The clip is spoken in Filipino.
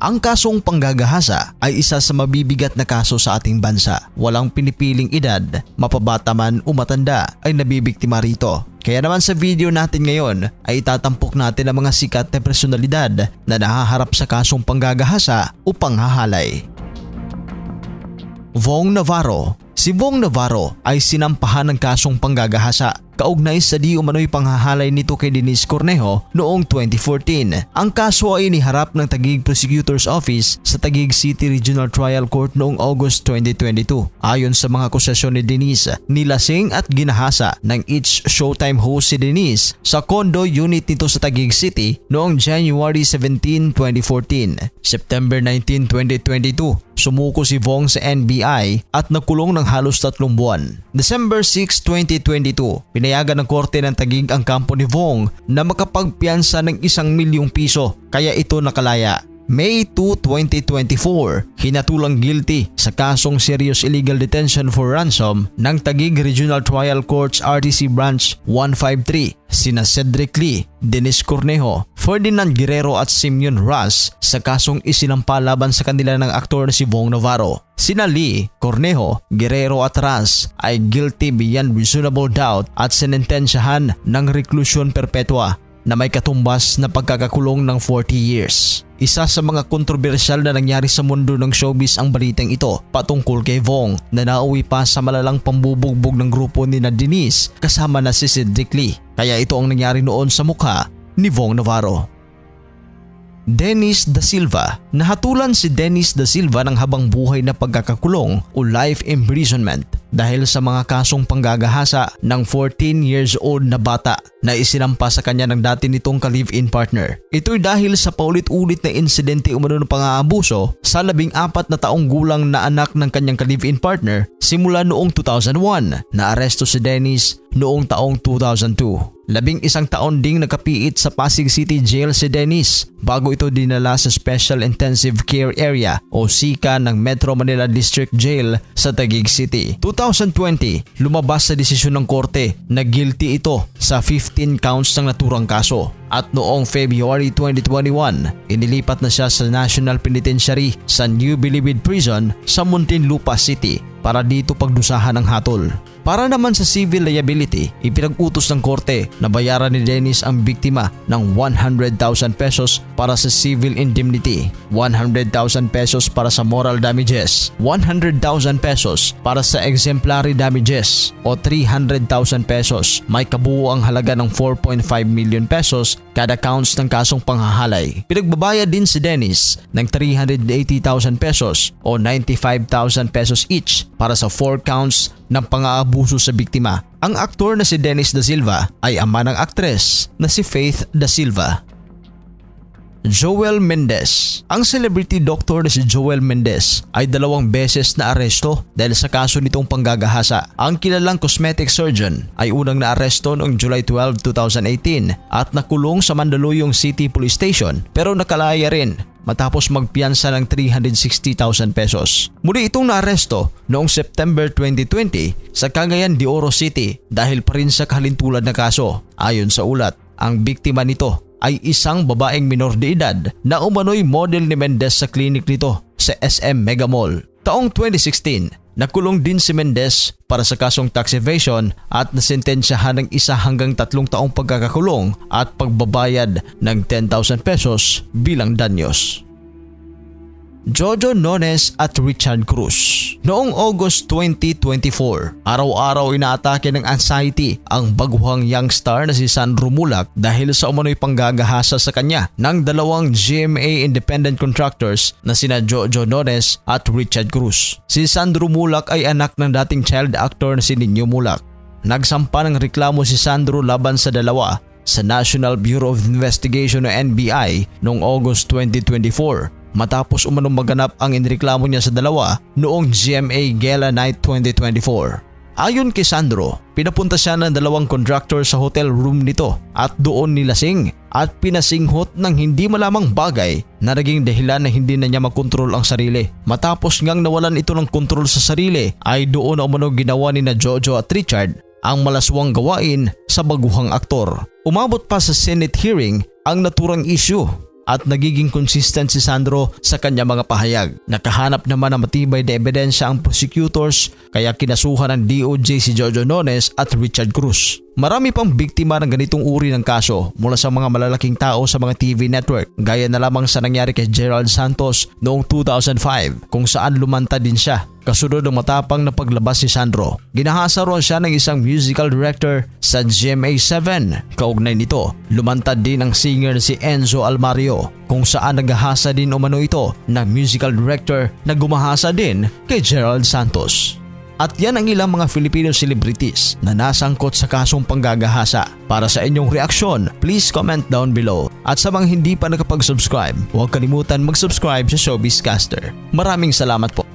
Ang kasong panggagahasa ay isa sa mabibigat na kaso sa ating bansa. Walang pinipiling edad, mapabata man o matanda ay nabibiktima rito. Kaya naman sa video natin ngayon ay itatampok natin ang mga sikat na personalidad na nahaharap sa kasong panggagahasa o panghahalay. Vong Navarro. Si Vong Navarro ay sinampahan ng kasong panggagahasa kaugnay sa di umano'y panghahalay nito kay Denise Cornejo noong 2014. Ang kaso ay iniharap ng Taguig Prosecutor's Office sa Taguig City Regional Trial Court noong August 2022. Ayon sa mga akusasyon ni Denise, nilasing at ginahasa ng each Showtime host si Denise sa condo unit nito sa Taguig City noong January 17, 2014. September 19, 2022. Sumuko si Vong sa NBI at nakulong ng halos 3 buwan. December 6, 2022, pinayagan ng korte ng Taguig ang kampo ni Vong na makapagpiyansa ng 1 milyong piso kaya ito nakalaya. May 2, 2024, hinatulang guilty sa kasong serious illegal detention for ransom ng Taguig Regional Trial Court's RTC Branch 153 sina Cedric Lee, Denise Cornejo, Ferdinand Guerrero at Simeon Ras sa kasong isinampa laban sa kanila ng aktor na si Vong Navarro. Sina Lee, Cornejo, Guerrero at Ras ay guilty beyond reasonable doubt at sinentensyahan ng reclusion perpetua na may katumbas na pagkakakulong ng 40 years. Isa sa mga kontrobersyal na nangyari sa mundo ng showbiz ang balitang ito patungkol kay Vong na nauwi pa sa malalang pambubugbog ng grupo ni Denise kasama na si Cedric Lee. Kaya ito ang nangyari noon sa mukha ni Vong Navarro. Dennis Da Silva. Nahatulan si Dennis Da Silva ng habang buhay na pagkakakulong o life imprisonment dahil sa mga kasong panggagahasa ng 14 years old na bata na isinampa sa kanya ng dati nitong ka-live-in partner. Ito'y dahil sa paulit-ulit na insidente umano ng pang-aabuso sa 14 na taong gulang na anak ng kanyang ka-live-in partner simula noong 2001. Naaresto si Dennis noong taong 2002. 11 taon ding nakapiit sa Pasig City Jail si Dennis bago ito dinala sa Special Intensive Care Area o SICA ng Metro Manila District Jail sa Taguig City. 2020, lumabas sa desisyon ng korte na guilty ito sa 15 counts ng naturang kaso. At noong February 2021, inilipat na siya sa National Penitentiary sa New Bilibid Prison sa Muntinlupa City para dito pagdusahan ang hatol. Para naman sa civil liability, ipinag-utos ng korte na bayaran ni Dennis ang biktima ng 100,000 pesos para sa civil indemnity, 100,000 pesos para sa moral damages, 100,000 pesos para sa exemplary damages o 300,000 pesos. May kabuo ang halaga ng 4.5 million pesos kada counts ng kasong panghahalay. Pinagbabayad din si Dennis ng 380,000 pesos o 95,000 pesos each para sa 4 counts ng pang-aabuso sa biktima. Ang aktor na si Dennis Da Silva ay ama ng aktres na si Faith Da Silva. Joel Mendez. Ang celebrity doctor na si Joel Mendez ay 2 beses na aresto dahil sa kaso nitong panggagahasa. Ang kilalang cosmetic surgeon ay unang naaresto noong July 12, 2018 at nakulong sa Mandaluyong City Police Station pero nakalaya rin matapos magpiyansa ng 360,000 pesos. Muli itong naaresto noong September 2020 sa Cagayan de Oro City dahil pa rin sa kahalintulad na kaso. Ayon sa ulat, ang biktima nito ay isang babaeng minor de edad na umano'y model ni Mendez sa klinik nito sa SM Mega Mall. Taong 2016, nakulong din si Mendez para sa kasong tax evasion at nasentensyahan ng 1 hanggang 3 taong pagkakakulong at pagbabayad ng 10,000 pesos bilang danyos. Jojo Nones at Richard Cruz. Noong August 2024, araw-araw inaatake ng anxiety ang baguhang young star na si Sandro Mulak dahil sa umano'y panggagahasa sa kanya ng 2 GMA independent contractors na sina Jojo Nones at Richard Cruz. Si Sandro Mulak ay anak ng dating child actor na si Nino Mulak. Nagsampa ng reklamo si Sandro laban sa dalawa sa National Bureau of Investigation o NBI noong August 2024. Matapos umanong maganap ang inireklamo niya sa dalawa noong GMA Gala Night 2024. Ayon kay Sandro, pinapunta siya ng 2 contractor sa hotel room nito at doon nilasing at pinasinghot ng hindi malamang bagay na naging dahilan na hindi na niya makontrol ang sarili. Matapos ngang nawalan ito ng kontrol sa sarili ay doon na umano ginawa ni na Jojo at Richard ang malaswang gawain sa baguhang aktor. Umabot pa sa Senate hearing ang naturang issue at nagiging consistent si Sandro sa kanya mga pahayag. Nakahanap naman ng matibay na ebidensya ang prosecutors kaya kinasuhan ng DOJ si Jojo Nones at Richard Cruz. Marami pang biktima ng ganitong uri ng kaso mula sa mga malalaking tao sa mga TV network gaya na lamang sa nangyari kay Gerald Santos noong 2005 kung saan lumantad din siya kasunod ng matapang na paglabas ni Sandro. Ginahasa ron siya ng isang musical director sa GMA7. Kaugnay nito, lumantad din ang singer na si Enzo Almario kung saan naghahasa din umano ito ng musical director na gumahasa din kay Gerald Santos. At yan ang ilang mga Filipino celebrities na nasangkot sa kasong panggagahasa. Para sa inyong reaksyon, please comment down below. At sa mga hindi pa nakapag-subscribe, huwag kalimutan mag-subscribe sa Showbizcaster. Maraming salamat po.